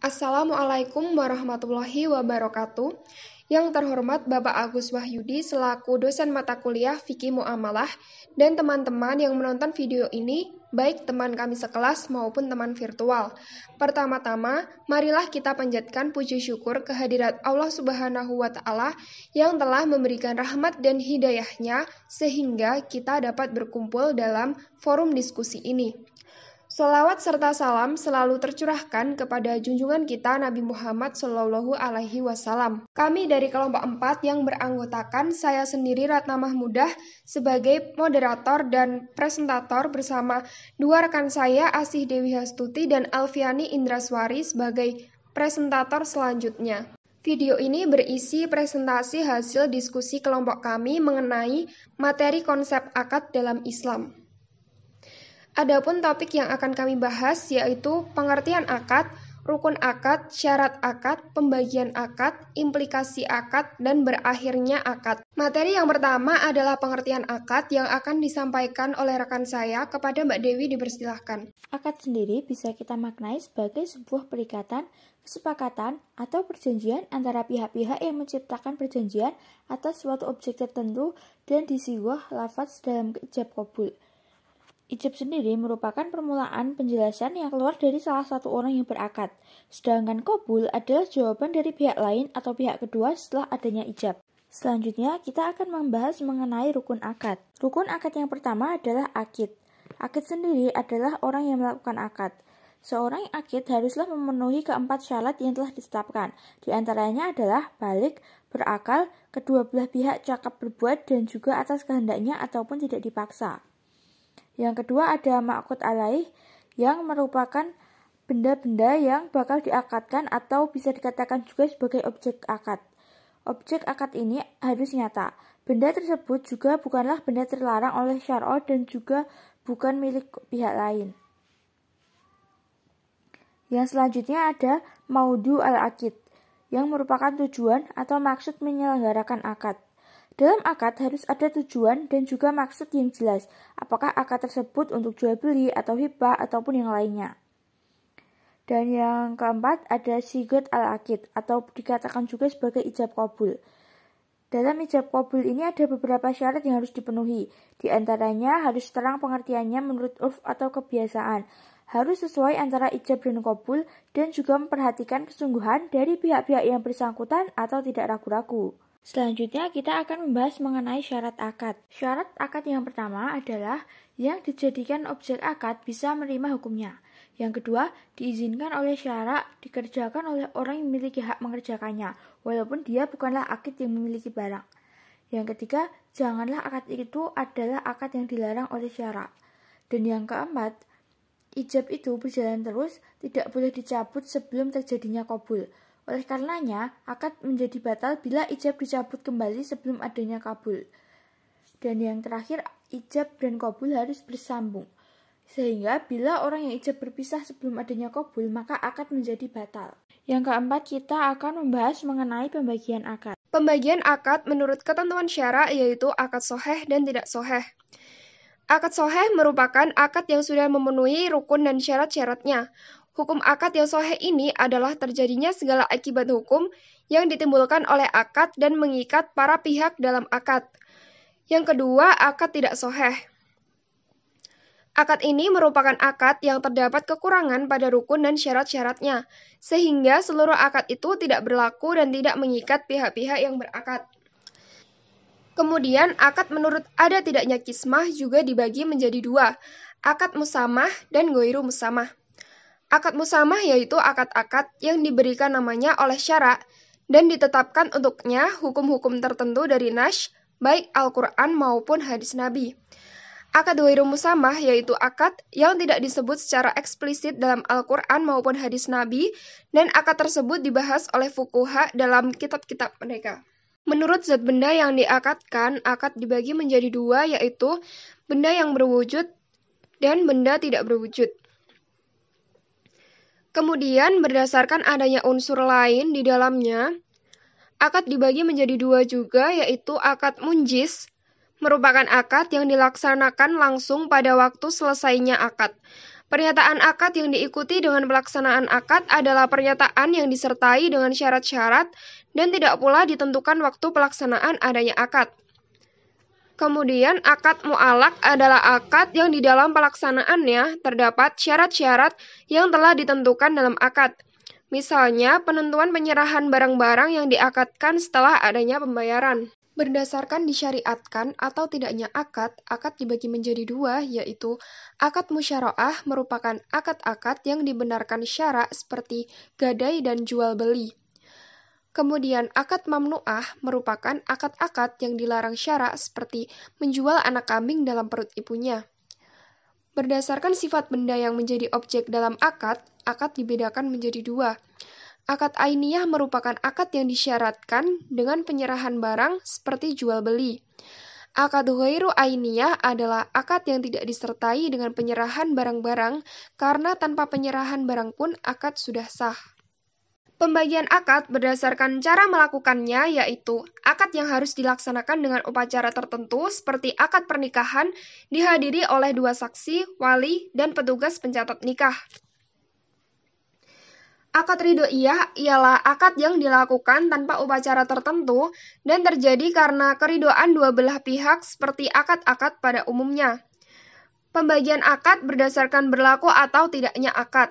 Assalamualaikum warahmatullahi wabarakatuh. Yang terhormat Bapak Agus Wahyudi selaku dosen mata kuliah Fikih Muamalah dan teman-teman yang menonton video ini, baik teman kami sekelas maupun teman virtual. Pertama-tama, marilah kita panjatkan puji syukur kehadirat Allah Subhanahu wa Ta'ala yang telah memberikan rahmat dan hidayahnya sehingga kita dapat berkumpul dalam forum diskusi ini. Sholawat serta salam selalu tercurahkan kepada junjungan kita Nabi Muhammad Shallallahu Alaihi Wasallam. Kami dari kelompok 4 yang beranggotakan saya sendiri Ratna Mahmudah sebagai moderator dan presentator bersama dua rekan saya Asih Dewi Hastuti dan Alfiani Indraswari sebagai presentator selanjutnya. Video ini berisi presentasi hasil diskusi kelompok kami mengenai materi konsep akad dalam Islam. Adapun topik yang akan kami bahas yaitu pengertian akad, rukun akad, syarat akad, pembagian akad, implikasi akad, dan berakhirnya akad. Materi yang pertama adalah pengertian akad yang akan disampaikan oleh rekan saya kepada Mbak Dewi, dipersilahkan. Akad sendiri bisa kita maknai sebagai sebuah perikatan, kesepakatan, atau perjanjian antara pihak-pihak yang menciptakan perjanjian atas suatu objek tertentu dan disiwah lafaz dalam ijab qabul. Ijab sendiri merupakan permulaan penjelasan yang keluar dari salah satu orang yang berakad, sedangkan qabul adalah jawaban dari pihak lain atau pihak kedua setelah adanya ijab. Selanjutnya, kita akan membahas mengenai rukun akad. Rukun akad yang pertama adalah akid. Akid sendiri adalah orang yang melakukan akad. Seorang yang akid haruslah memenuhi keempat syarat yang telah ditetapkan. Di antaranya adalah balik, berakal, kedua belah pihak cakap berbuat, dan juga atas kehendaknya ataupun tidak dipaksa. Yang kedua ada ma'qud alaih yang merupakan benda-benda yang bakal diakadkan atau bisa dikatakan juga sebagai objek akad. Objek akad ini harus nyata. Benda tersebut juga bukanlah benda terlarang oleh syar'ah dan juga bukan milik pihak lain. Yang selanjutnya ada maudhu al-aqid yang merupakan tujuan atau maksud menyelenggarakan akad. Dalam akad harus ada tujuan dan juga maksud yang jelas, apakah akad tersebut untuk jual beli atau hibah ataupun yang lainnya. Dan yang keempat ada sigat al-aqid atau dikatakan juga sebagai ijab qabul. Dalam ijab qabul ini ada beberapa syarat yang harus dipenuhi. Di antaranya harus terang pengertiannya menurut urf atau kebiasaan. Harus sesuai antara ijab dan qabul dan juga memperhatikan kesungguhan dari pihak-pihak yang bersangkutan atau tidak ragu-ragu. Selanjutnya kita akan membahas mengenai syarat akad. Syarat akad yang pertama adalah yang dijadikan objek akad bisa menerima hukumnya. Yang kedua, diizinkan oleh syara dikerjakan oleh orang yang memiliki hak mengerjakannya, walaupun dia bukanlah akid yang memiliki barang. Yang ketiga, janganlah akad itu adalah akad yang dilarang oleh syara. Dan yang keempat, ijab itu berjalan terus, tidak boleh dicabut sebelum terjadinya qabul. Oleh karenanya, akad menjadi batal bila ijab dicabut kembali sebelum adanya qabul. Dan yang terakhir, ijab dan qabul harus bersambung. Sehingga bila orang yang ijab berpisah sebelum adanya qabul, maka akad menjadi batal. Yang keempat, kita akan membahas mengenai pembagian akad. Pembagian akad menurut ketentuan syara yaitu akad soheh dan tidak soheh. Akad soheh merupakan akad yang sudah memenuhi rukun dan syarat-syaratnya. Hukum akad yang soheh ini adalah terjadinya segala akibat hukum yang ditimbulkan oleh akad dan mengikat para pihak dalam akad. Yang kedua, akad tidak soheh. Akad ini merupakan akad yang terdapat kekurangan pada rukun dan syarat-syaratnya, sehingga seluruh akad itu tidak berlaku dan tidak mengikat pihak-pihak yang berakad. Kemudian, akad menurut ada tidaknya kismah juga dibagi menjadi dua, akad musamah dan ghairu musamah. Akad musamah yaitu akad-akad yang diberikan namanya oleh syara dan ditetapkan untuknya hukum-hukum tertentu dari nas, baik Al-Quran maupun hadis Nabi. Akad ghairu musamah yaitu akad yang tidak disebut secara eksplisit dalam Al-Quran maupun hadis Nabi dan akad tersebut dibahas oleh fuqaha dalam kitab-kitab mereka. Menurut zat benda yang diakadkan, akad dibagi menjadi dua yaitu benda yang berwujud dan benda tidak berwujud. Kemudian berdasarkan adanya unsur lain di dalamnya, akad dibagi menjadi dua juga yaitu akad munjis, merupakan akad yang dilaksanakan langsung pada waktu selesainya akad. Pernyataan akad yang diikuti dengan pelaksanaan akad adalah pernyataan yang disertai dengan syarat-syarat dan tidak pula ditentukan waktu pelaksanaan adanya akad. Kemudian, akad mu'alaq adalah akad yang di dalam pelaksanaannya terdapat syarat-syarat yang telah ditentukan dalam akad. Misalnya, penentuan penyerahan barang-barang yang diakadkan setelah adanya pembayaran. Berdasarkan disyariatkan atau tidaknya akad dibagi menjadi dua, yaitu akad musyaroah merupakan akad-akad yang dibenarkan syara seperti gadai dan jual beli. Kemudian akad mamnu'ah merupakan akad-akad yang dilarang syara seperti menjual anak kambing dalam perut ibunya. Berdasarkan sifat benda yang menjadi objek dalam akad dibedakan menjadi dua. Akad ainiyah merupakan akad yang disyaratkan dengan penyerahan barang seperti jual beli. Akad ghairu ainiyah adalah akad yang tidak disertai dengan penyerahan barang-barang karena tanpa penyerahan barang pun akad sudah sah. Pembagian akad berdasarkan cara melakukannya yaitu akad yang harus dilaksanakan dengan upacara tertentu seperti akad pernikahan dihadiri oleh dua saksi, wali, dan petugas pencatat nikah. Akad ridhoiyah ialah akad yang dilakukan tanpa upacara tertentu dan terjadi karena keridhoan dua belah pihak seperti akad-akad pada umumnya. Pembagian akad berdasarkan berlaku atau tidaknya akad.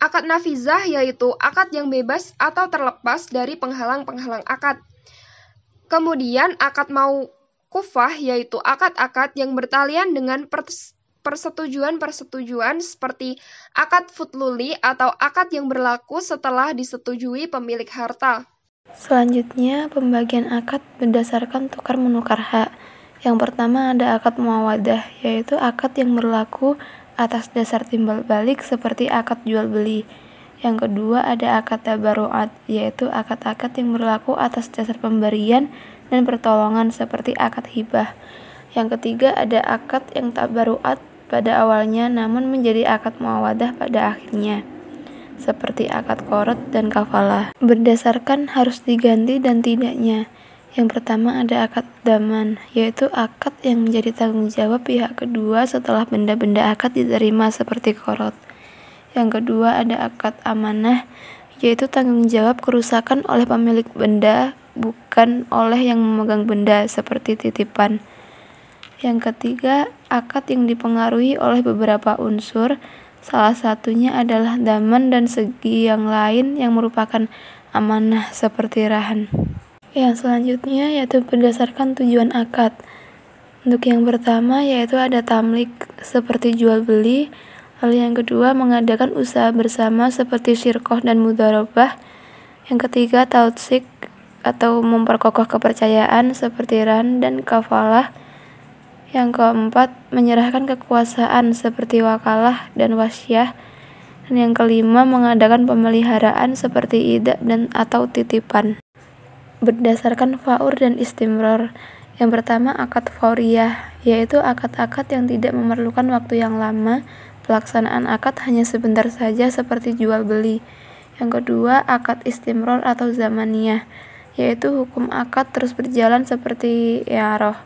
Akad nafizah yaitu akad yang bebas atau terlepas dari penghalang-penghalang akad. Kemudian akad mauqufah yaitu akad-akad yang bertalian dengan persetujuan-persetujuan seperti akad futluli atau akad yang berlaku setelah disetujui pemilik harta. Selanjutnya, pembagian akad berdasarkan tukar-menukar hak. Yang pertama ada akad muawadah, yaitu akad yang berlaku atas dasar timbal balik seperti akad jual beli. Yang kedua ada akad tabaruat, yaitu akad-akad yang berlaku atas dasar pemberian dan pertolongan seperti akad hibah. Yang ketiga ada akad yang tabaruat pada awalnya namun menjadi akad muawadah pada akhirnya, seperti akad qorot dan kafalah. Berdasarkan harus diganti dan tidaknya. Yang pertama ada akad daman, yaitu akad yang menjadi tanggung jawab pihak kedua setelah benda-benda akad diterima seperti qorot. Yang kedua ada akad amanah, yaitu tanggung jawab kerusakan oleh pemilik benda bukan oleh yang memegang benda seperti titipan. Yang ketiga, akad yang dipengaruhi oleh beberapa unsur, salah satunya adalah daman dan segi yang lain yang merupakan amanah seperti rahan. Yang selanjutnya yaitu berdasarkan tujuan akad. Untuk yang pertama yaitu ada tamlik seperti jual beli, lalu yang kedua mengadakan usaha bersama seperti syirkoh dan mudharabah. Yang ketiga tautsik atau memperkokoh kepercayaan seperti rahan dan kafalah. Yang keempat, menyerahkan kekuasaan seperti wakalah dan wasyah. Dan yang kelima, mengadakan pemeliharaan seperti idah dan atau titipan. Berdasarkan faur dan istimror. Yang pertama, akad fauriyah, yaitu akad-akad yang tidak memerlukan waktu yang lama. Pelaksanaan akad hanya sebentar saja seperti jual beli. Yang kedua, akad istimror atau zamaniyah, yaitu hukum akad terus berjalan seperti i'arah.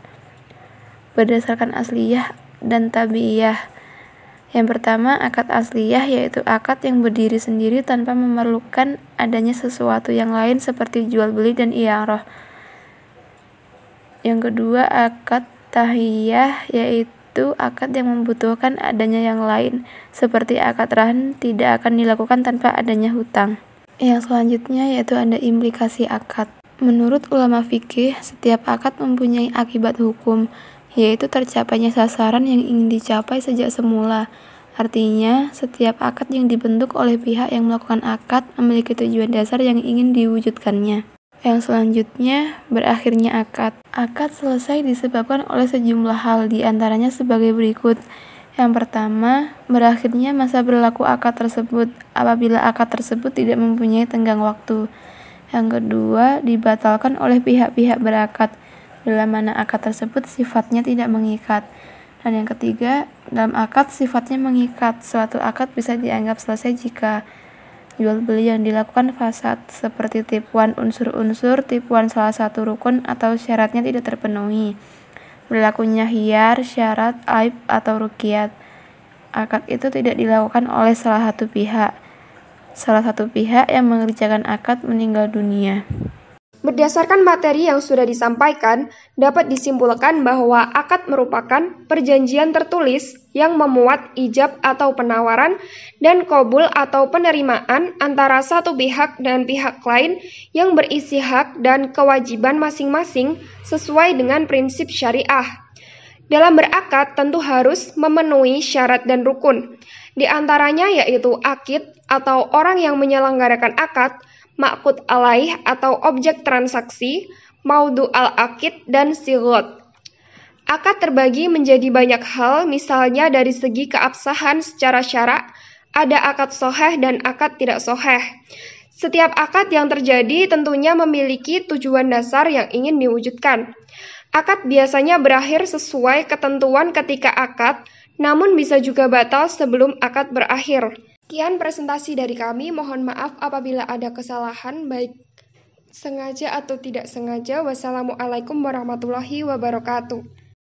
Berdasarkan asliyah dan tabi'iyah. Yang pertama, akad asliyah yaitu akad yang berdiri sendiri tanpa memerlukan adanya sesuatu yang lain seperti jual beli dan i'arah. Yang kedua, akad tahiyah yaitu akad yang membutuhkan adanya yang lain seperti akad rahan tidak akan dilakukan tanpa adanya hutang. Yang selanjutnya yaitu ada implikasi akad. Menurut ulama fikih, setiap akad mempunyai akibat hukum, yaitu tercapainya sasaran yang ingin dicapai sejak semula. Artinya, setiap akad yang dibentuk oleh pihak yang melakukan akad memiliki tujuan dasar yang ingin diwujudkannya. Yang selanjutnya, berakhirnya akad. Akad selesai disebabkan oleh sejumlah hal, diantaranya sebagai berikut. Yang pertama, berakhirnya masa berlaku akad tersebut apabila akad tersebut tidak mempunyai tenggang waktu. Yang kedua, dibatalkan oleh pihak-pihak berakad, bila mana akad tersebut sifatnya tidak mengikat. Dan yang ketiga, dalam akad sifatnya mengikat. Suatu akad bisa dianggap selesai jika jual beli yang dilakukan fasad, seperti tipuan unsur-unsur, tipuan salah satu rukun atau syaratnya tidak terpenuhi, berlakunya khiyar, syarat, aib, atau ruqyat. akad itu tidak dilakukan oleh salah satu pihak. Salah satu pihak yang mengerjakan akad meninggal dunia. Berdasarkan materi yang sudah disampaikan, dapat disimpulkan bahwa akad merupakan perjanjian tertulis yang memuat ijab atau penawaran dan qabul atau penerimaan antara satu pihak dan pihak lain yang berisi hak dan kewajiban masing-masing sesuai dengan prinsip syariah. Dalam berakad tentu harus memenuhi syarat dan rukun. Di antaranya yaitu akid atau orang yang menyelenggarakan akad, ma'qud alaih atau objek transaksi, maudhu al-akid, dan sigot. Akad terbagi menjadi banyak hal, misalnya dari segi keabsahan secara syarak, ada akad soheh dan akad tidak soheh. Setiap akad yang terjadi tentunya memiliki tujuan dasar yang ingin diwujudkan. Akad biasanya berakhir sesuai ketentuan ketika akad, namun bisa juga batal sebelum akad berakhir. Sekian presentasi dari kami, mohon maaf apabila ada kesalahan baik sengaja atau tidak sengaja. Wassalamualaikum warahmatullahi wabarakatuh.